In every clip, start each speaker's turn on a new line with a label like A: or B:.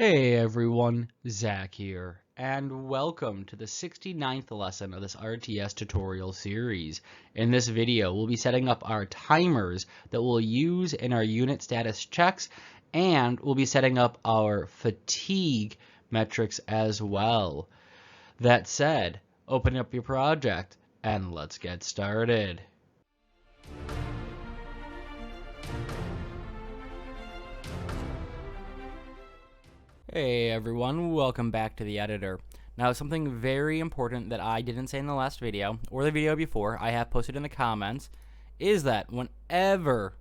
A: Hey everyone, Zach here, and welcome to the 69th lesson of this RTS tutorial series. In this video, we'll be setting up our timers that we'll use in our unit status checks, and we'll be setting up our fatigue metrics as well. That said, open up your project, and let's get started. Hey everyone, welcome back to the editor. Now, something very important that I didn't say in the last video, or the video before, I have posted in the comments, is that whenever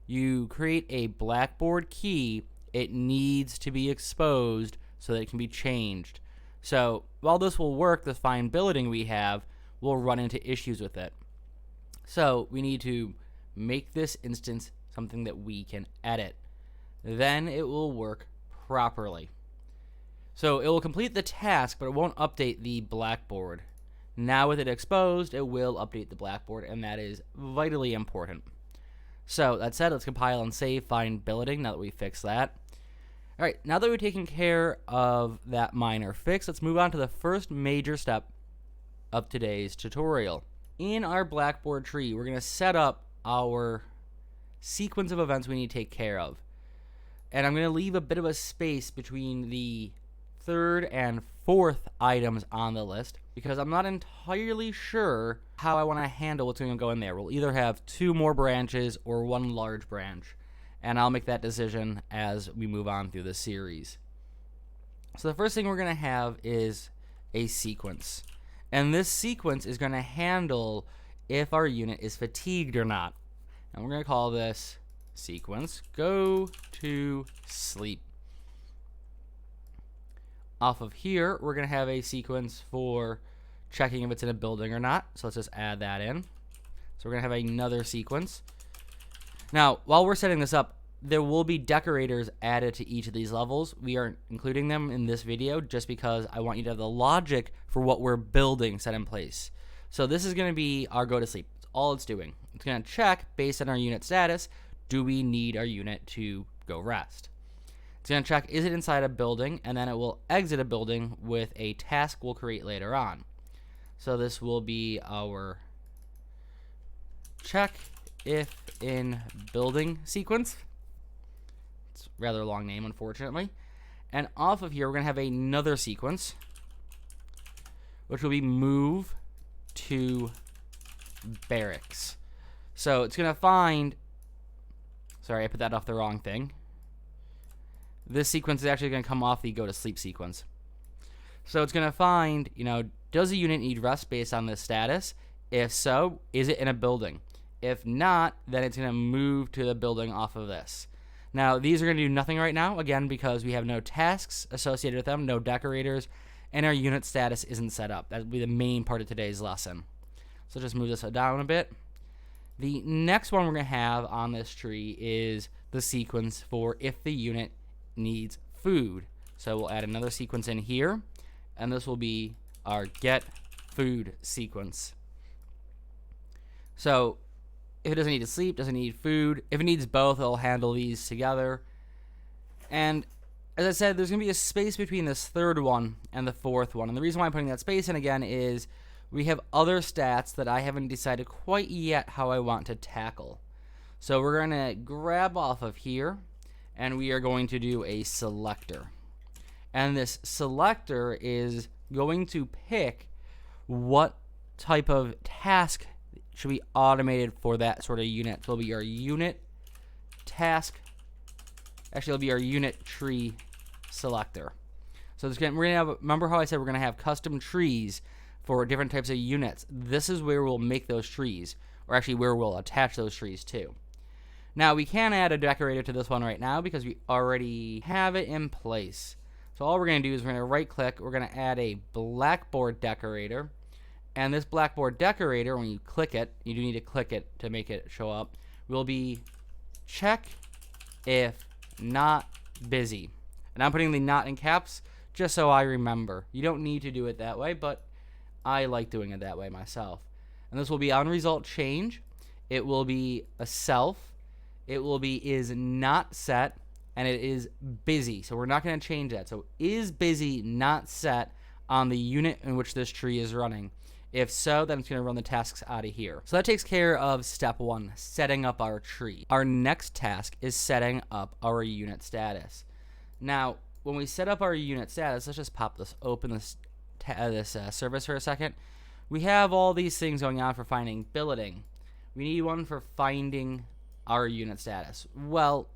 A: you create a blackboard key, it needs to be exposed so that it can be changed. So, while this will work, the fine billeting we have will run into issues with it. So, we need to make this instance something that we can edit. Then it will work properly. So it will complete the task, but it won't update the blackboard. Now with it exposed, it will update the blackboard, and that is vitally important. So that said, let's compile and save fine billeting now that we fixed that. Alright, now that we've taken care of that minor fix, let's move on to the first major step of today's tutorial. In our blackboard tree, we're going to set up our sequence of events we need to take care of. And I'm going to leave a bit of a space between the third and fourth items on the list because I'm not entirely sure how I want to handle what's going to go in there. We'll either have two more branches or one large branch, and I'll make that decision as we move on through the series. So the first thing we're going to have is a sequence, and this sequence is going to handle if our unit is fatigued or not. And we're going to call this sequence go to sleep. Off of here, we're going to have a sequence for checking if it's in a building or not. So let's just add that in. So we're going to have another sequence. Now, while we're setting this up, there will be decorators added to each of these levels. We aren't including them in this video just because I want you to have the logic for what we're building set in place. So this is going to be our go to sleep. That's all it's doing. It's going to check based on our unit status. Do we need our unit to go rest? It's going to check, is it inside a building, and then it will exit a building with a task we'll create later on. So this will be our check if in building sequence. It's a rather long name, unfortunately. And off of here, we're going to have another sequence, which will be move to barracks. So it's going to find, sorry, I put that off the wrong thing. This sequence is actually going to come off the go to sleep sequence. So it's going to find, does the unit need rest based on this status? If so, is it in a building? If not, then it's going to move to the building off of this. Now, these are going to do nothing right now, again, because we have no tasks associated with them, no decorators, and our unit status isn't set up. That will be the main part of today's lesson. So just move this down a bit. The next one we're going to have on this tree is the sequence for if the unit needs food. So we'll add another sequence in here, and this will be our get food sequence. So if it doesn't need to sleep, doesn't need food, if it needs both, it'll handle these together. And as I said, there's going to be a space between this third one and the fourth one. And the reason why I'm putting that space in again is we have other stats that I haven't decided quite yet how I want to tackle. So we're going to grab off of here, and we are going to do a selector. And this selector is going to pick what type of task should be automated for that sort of unit. So it'll be our unit task. Actually, it'll be our unit tree selector. So we're going to have, remember how I said we're going to have custom trees for different types of units. This is where we'll make those trees, or actually where we'll attach those trees to. Now, we can add a decorator to this one right now because we already have it in place. So all we're going to do is we're going to right-click. We're going to add a blackboard decorator. And this blackboard decorator, when you click it, you do need to click it to make it show up, will be check if not busy. And I'm putting the not in caps just so I remember. You don't need to do it that way, but I like doing it that way myself. And this will be on result change. It will be a self. It will be is not set, and it is busy. So we're not going to change that. So is busy not set on the unit in which this tree is running? If so, then it's going to run the tasks out of here. So that takes care of step 1, setting up our tree. Our next task is setting up our unit status. Now, when we set up our unit status, let's just pop this open, this service for a second. We have all these things going on for finding billeting. We need one for finding our unit status. Well,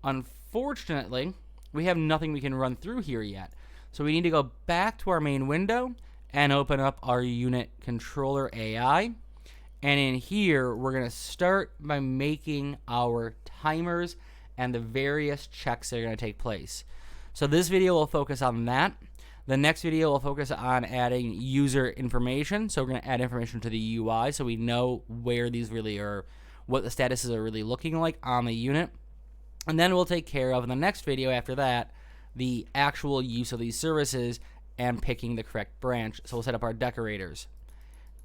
A: unfortunately, we have nothing we can run through here yet. So we need to go back to our main window and open up our unit controller AI. And in here, we're going to start by making our timers and the various checks that are going to take place. So this video will focus on that. The next video will focus on adding user information. So we're going to add information to the UI so we know where these really are, what the statuses are really looking like on the unit. And then we'll take care of, in the next video after that, the actual use of these services and picking the correct branch. So we'll set up our decorators.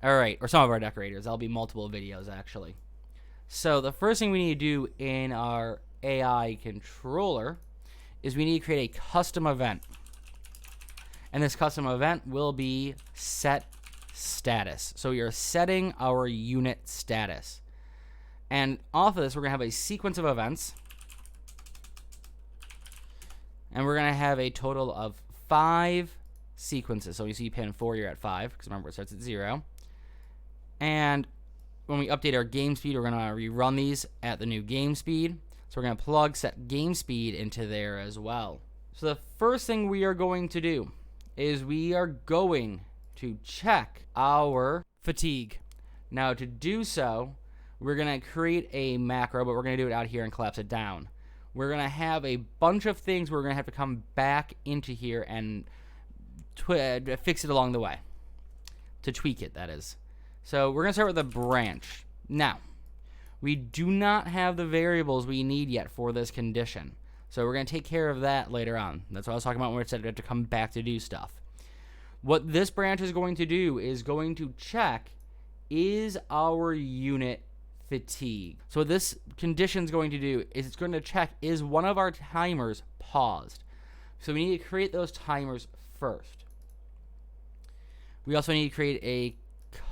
A: Alright, or some of our decorators. That'll be multiple videos actually. So the first thing we need to do in our AI controller is we need to create a custom event. And this custom event will be set status. So we are setting our unit status. And off of this, we're going to have a sequence of events. And we're going to have a total of 5 sequences. So you see pin 4, you're at 5, because remember it starts at 0. And when we update our game speed, we're going to rerun these at the new game speed. So we're going to plug set game speed into there as well. So the first thing we are going to do is we are going to check our fatigue. Now to do so, we're going to create a macro, but we're going to do it out here and collapse it down. We're going to have a bunch of things we're going to have to come back into here and fix it along the way. To tweak it, that is. So we're going to start with a branch. Now, we do not have the variables we need yet for this condition. So we're going to take care of that later on. That's what I was talking about when we said we have to come back to do stuff. What this branch is going to do is going to check, is our unit fatigue? So what this condition is going to do is it's going to check, is one of our timers paused? So we need to create those timers first. We also need to create a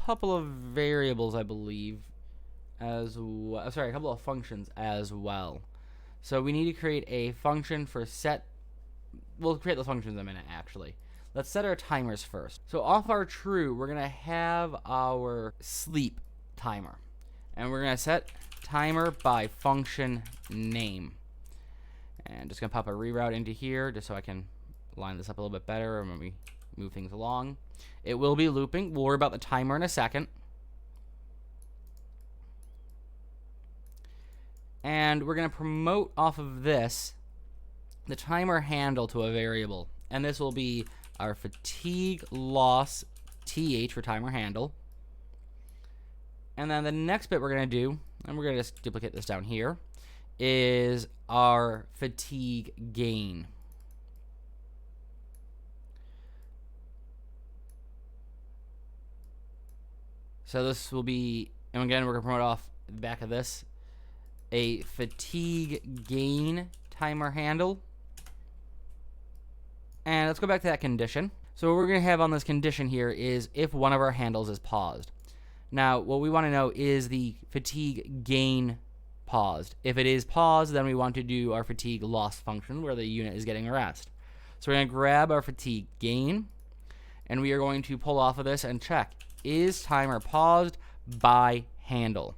A: couple of variables, I believe, as well. Sorry, a couple of functions as well. So we need to create a function for set. We'll create those functions in a minute, actually. Let's set our timers first. So off our true, we're going to have our sleep timer. And we're going to set timer by function name. And just going to pop a reroute into here just so I can line this up a little bit better when we move things along. It will be looping. We'll worry about the timer in a second. And we're going to promote off of this the timer handle to a variable. And this will be our fatigue loss th for timer handle. And then the next bit we're going to do, and we're going to just duplicate this down here, is our fatigue gain. So this will be, and again, we're going to promote off the back of this, a fatigue gain timer handle. And let's go back to that condition. So what we're going to have on this condition here is if one of our handles is paused. Now, what we want to know is the fatigue gain paused. If it is paused, then we want to do our fatigue loss function where the unit is getting a rest. So we're going to grab our fatigue gain, and we are going to pull off of this and check, is timer paused by handle?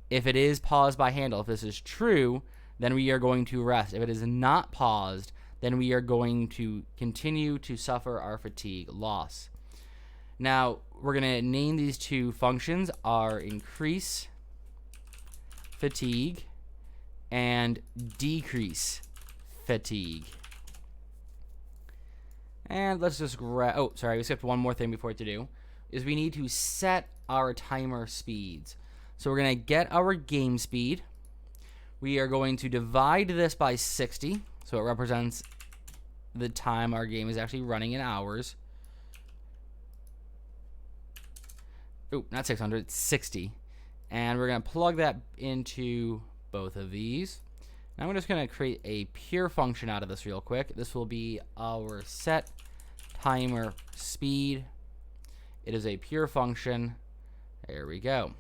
A: If it is paused by handle, if this is true, then we are going to rest. If it is not paused, then we are going to continue to suffer our fatigue loss. Now, we're going to name these two functions our increase fatigue and decrease fatigue. And let's just grab, oh, sorry, we skipped one more thing before to do, is we need to set our timer speeds. So we're going to get our game speed. We are going to divide this by 60, so it represents the time our game is actually running in hours. Oh, not 600, it's 60. And we're going to plug that into both of these. Now I'm just going to create a pure function out of this real quick. This will be our set timer speed. It is a pure function. There we go.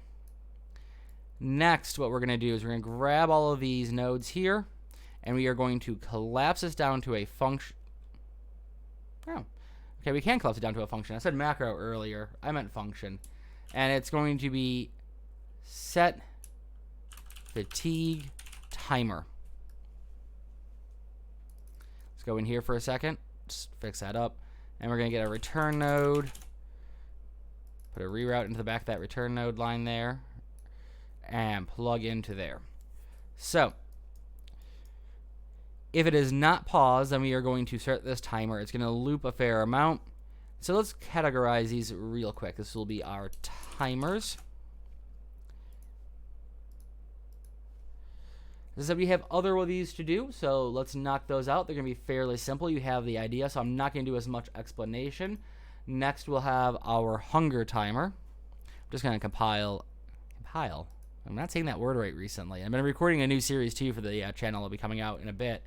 A: Next, what we're going to do is we're going to grab all of these nodes here, and we are going to collapse this down to a function. Oh, okay, we can collapse it down to a function. I said macro earlier. I meant function. And it's going to be set fatigue timer. Let's go in here for a second. Just fix that up. And we're going to get a return node. Put a reroute into the back of that return node line there. And plug into there. So, if it is not paused, then we are going to start this timer. It's going to loop a fair amount. So let's categorize these real quick. This will be our timers. As I said, we have other of these to do, so let's knock those out. They're going to be fairly simple. You have the idea, so I'm not going to do as much explanation. Next, we'll have our hunger timer. I'm just going to compile. I'm not saying that word right recently. I've been recording a new series, too, for the channel. It'll be coming out in a bit.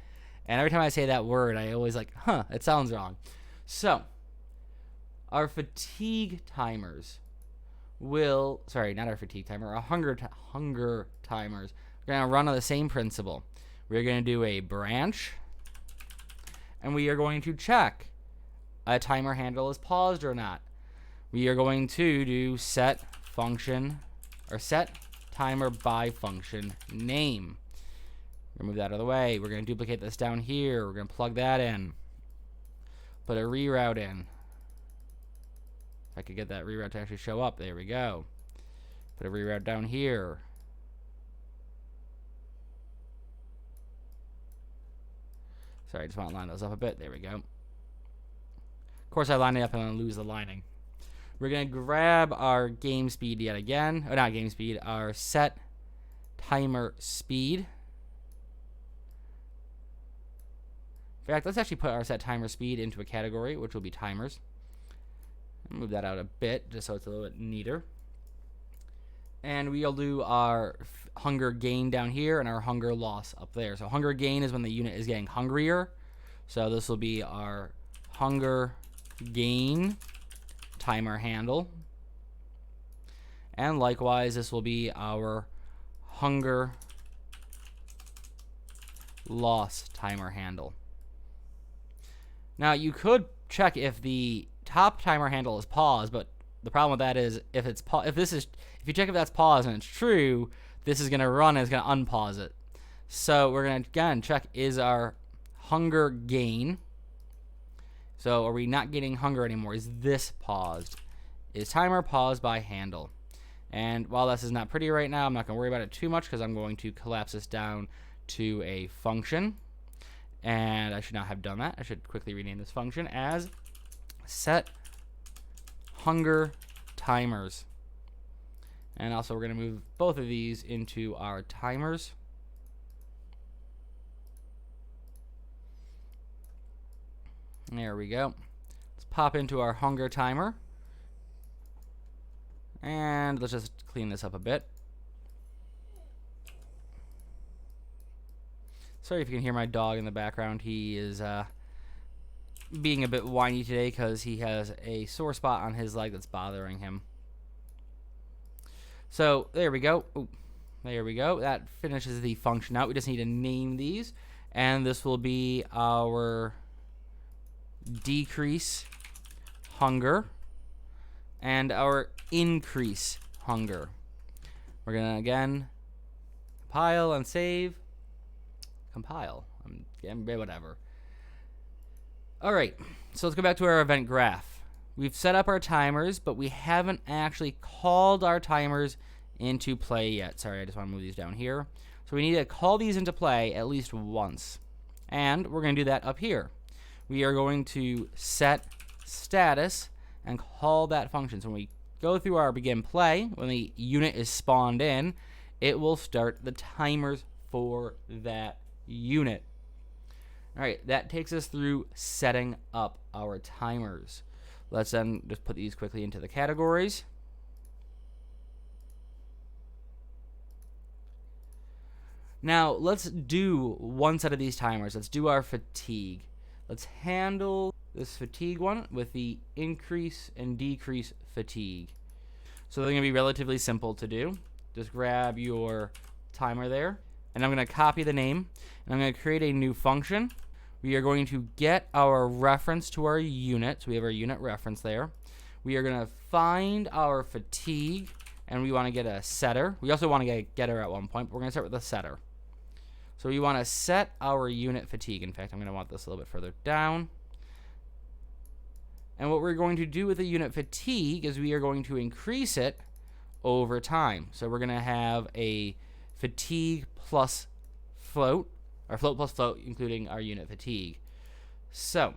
A: And every time I say that word, I always like, it sounds wrong. So, our fatigue timers will, sorry, not our fatigue timer, our hunger timers. We're going to run on the same principle. We're going to do a branch, and we are going to check a timer handle is paused or not. We are going to do set function, or set timer by function name. Remove that out of the way. We're going to duplicate this down here. We're going to plug that in. Put a reroute in. If I could get that reroute to actually show up. There we go. Put a reroute down here. Sorry, I just want to line those up a bit. There we go. Of course, I line it up and then lose the lining. We're going to grab our game speed yet again. Oh, not game speed. Our set timer speed. In fact, let's actually put our set timer speed into a category, which will be timers. Move that out a bit, just so it's a little bit neater. And we'll do our hunger gain down here and our hunger loss up there. So hunger gain is when the unit is getting hungrier. So this will be our hunger gain timer handle. And likewise, this will be our hunger loss timer handle. Now, you could check if the top timer handle is paused, but the problem with that is if you check if that's paused and it's true, this is going to run and it's going to unpause it. So we're going to again check, is our hunger gain, so are we not getting hunger anymore? Is this paused? Is timer paused by handle? And while this is not pretty right now, I'm not going to worry about it too much because I'm going to collapse this down to a function. And I should not have done that. I should quickly rename this function as set hunger timers. And also we're going to move both of these into our timers. There we go. Let's pop into our hunger timer. And let's just clean this up a bit. Sorry if you can hear my dog in the background. He is being a bit whiny today because he has a sore spot on his leg that's bothering him. So there we go. Ooh, there we go. That finishes the function out. We just need to name these. And this will be our decrease hunger and our increase hunger. We're going to again compile and save. Compile. Whatever. All right. So let's go back to our event graph. We've set up our timers, but we haven't actually called our timers into play yet. Sorry, I just want to move these down here. So we need to call these into play at least once. And we're going to do that up here. We are going to set status and call that function. So when we go through our begin play, when the unit is spawned in, it will start the timers for that unit. All right, that takes us through setting up our timers. Let's then just put these quickly into the categories. Now, let's do one set of these timers. Let's do our fatigue. Let's handle this fatigue one with the increase and decrease fatigue. So they're going to be relatively simple to do. Just grab your timer there, and I'm going to copy the name, and I'm going to create a new function. We are going to get our reference to our unit. So we have our unit reference there. We are going to find our fatigue, and we want to get a setter. We also want to get a getter at one point, but we're going to start with a setter. So we want to set our unit fatigue. In fact, I'm going to want this a little bit further down. And what we're going to do with the unit fatigue is we are going to increase it over time. So we're going to have a fatigue plus float, or float plus float, including our unit fatigue. So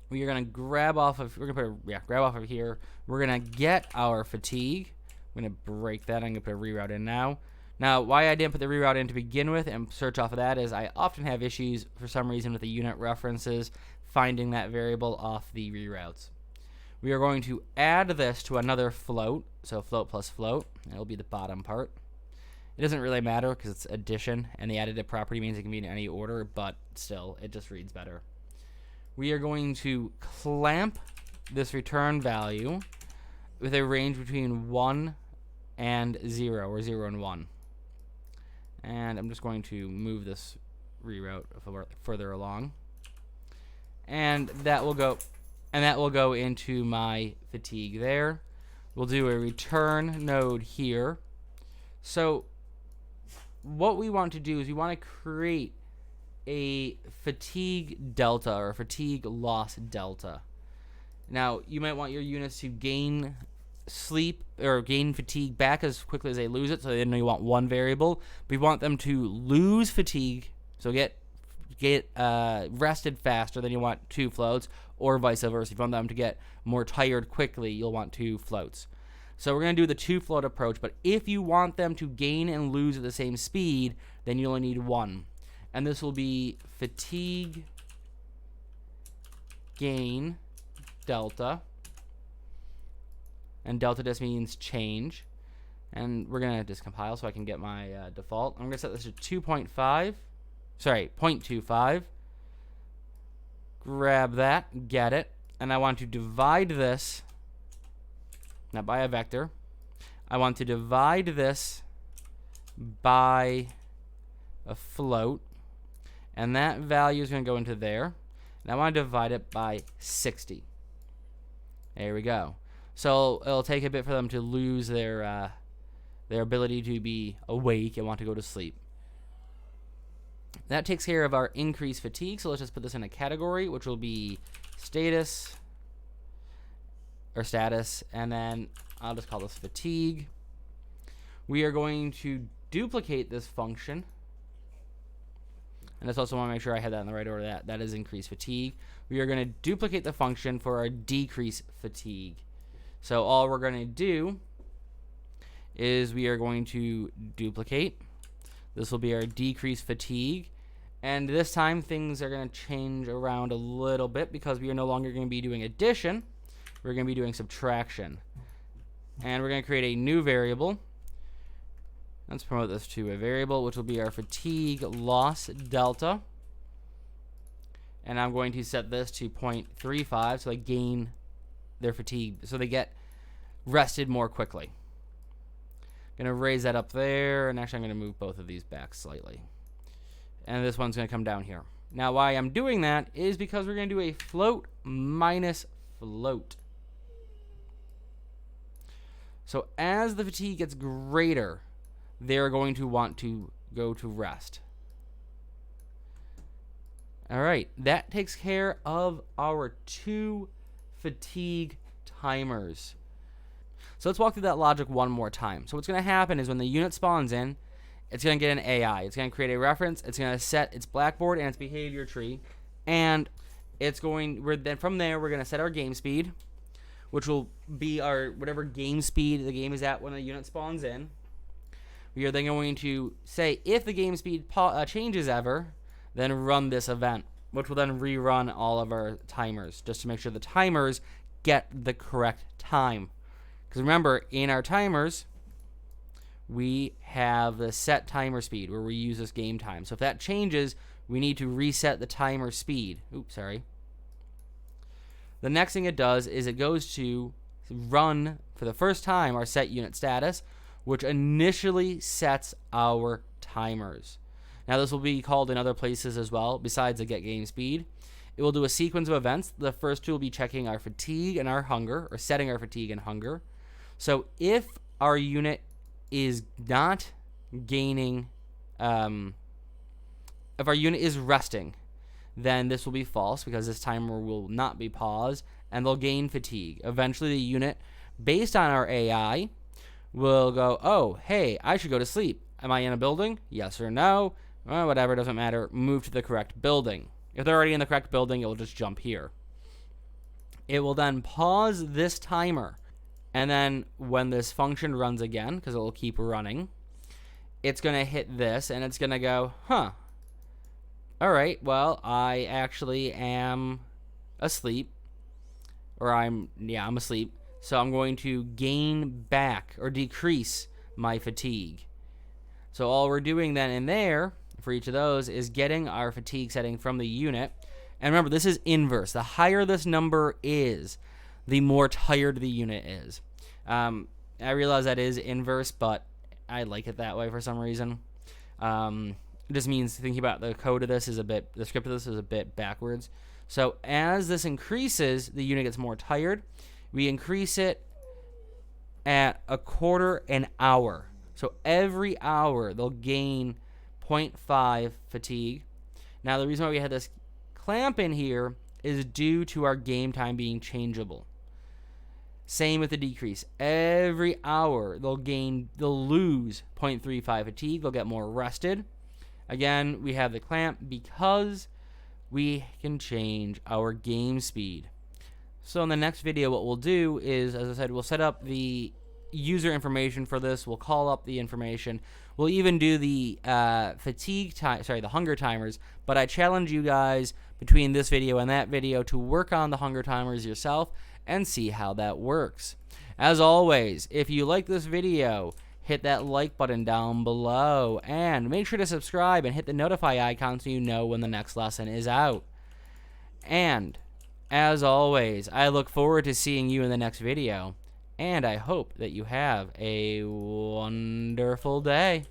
A: we are going to grab off of here. We're going to get our fatigue. I'm going to break that. I'm going to put a reroute in now. Now, why I didn't put the reroute in to begin with and search off of that is I often have issues for some reason with the unit references finding that variable off the reroutes. We are going to add this to another float, so float plus float. It'll be the bottom part. It doesn't really matter because it's addition, and the additive property means it can be in any order, but still, it just reads better. We are going to clamp this return value with a range between 1 and 0, or 0 and 1. And I'm just going to move this reroute further along. And that will go into my fatigue there. We'll do a return node here. So what we want to do is we want to create a fatigue delta, or a fatigue loss delta. Now, you might want your units to gain sleep or gain fatigue back as quickly as they lose it, so then you want one variable. We want them to lose fatigue, so get rested faster, than you want 2 floats, or vice versa. If you want them to get more tired quickly, you'll want 2 floats. So we're going to do the 2 float approach, but if you want them to gain and lose at the same speed, then you only need 1. And this will be fatigue gain delta. And delta just means change. And we're going to just compile so I can get my default. I'm going to set this to 0.25. Grab that, get it. And I want to divide this, not by a vector. I want to divide this by a float. And that value is going to go into there. And I want to divide it by 60. There we go. So it'll take a bit for them to lose their ability to be awake and want to go to sleep. That takes care of our increased fatigue. So let's just put this in a category, which will be status, and then I'll just call this fatigue. We are going to duplicate this function. And I also want to make sure I had that in the right order. That is increased fatigue. We are going to duplicate the function for our decrease fatigue. So all we're going to do is we are going to duplicate. This will be our decrease fatigue. And this time things are going to change around a little bit because we are no longer going to be doing addition. We're going to be doing subtraction. And we're going to create a new variable. Let's promote this to a variable, which will be our fatigue loss delta. And I'm going to set this to 0.35 so they gain their fatigue, so they get rested more quickly. I'm going to raise that up there, and actually I'm going to move both of these back slightly. And this one's going to come down here. Now, why I'm doing that is because we're going to do a float minus float. So as the fatigue gets greater, they're going to want to go to rest. All right, that takes care of our 2 fatigue timers. So let's walk through that logic one more time. So what's going to happen is when the unit spawns in, it's going to get an AI. It's going to create a reference. It's going to set its blackboard and its behavior tree, and from there we're going to set our game speed, which will be our whatever game speed the game is at when the unit spawns in. We are then going to say if the game speed changes ever, then run this event, which will then rerun all of our timers just to make sure the timers get the correct time. Because remember, in our timers, we have the set timer speed where we use this game time. So if that changes, we need to reset the timer speed. Oops, sorry. The next thing it does is it goes to run for the first time our set unit status, which initially sets our timers. Now this will be called in other places as well besides the get game speed. It will do a sequence of events. The first two will be checking our fatigue and our hunger, or setting our fatigue and hunger. So if our unit is not gaining, if our unit is resting, then this will be false because this timer will not be paused, and they'll gain fatigue. Eventually the unit, based on our AI, will go, oh, hey, I should go to sleep. Am I in a building? Yes or no? Well, whatever, doesn't matter. Move to the correct building. If they're already in the correct building, it will just jump here. It will then pause this timer, and then when this function runs again, because it will keep running, it's going to hit this, and it's going to go, huh, all right, well, I actually am asleep, or I'm asleep, so I'm going to gain back or decrease my fatigue. So all we're doing then in there for each of those is getting our fatigue setting from the unit. And remember, this is inverse. The higher this number is, the more tired the unit is. I realize that is inverse, but I like it that way for some reason. It just means thinking about the code of this is the script of this is a bit backwards. So as this increases, the unit gets more tired. We increase it at a quarter an hour. So every hour they'll gain 0.5 fatigue. Now the reason why we had this clamp in here is due to our game time being changeable. Same with the decrease. Every hour they'll lose 0.35 fatigue. They'll get more rested. Again, we have the clamp because we can change our game speed. So in the next video, what we'll do is, as I said, we'll set up the user information for this. We'll call up the information. We'll even do the the hunger timers. But I challenge you guys between this video and that video to work on the hunger timers yourself and see how that works. As always, if you like this video, hit that like button down below and make sure to subscribe and hit the notify icon so you know when the next lesson is out. And as always, I look forward to seeing you in the next video, and I hope that you have a wonderful day.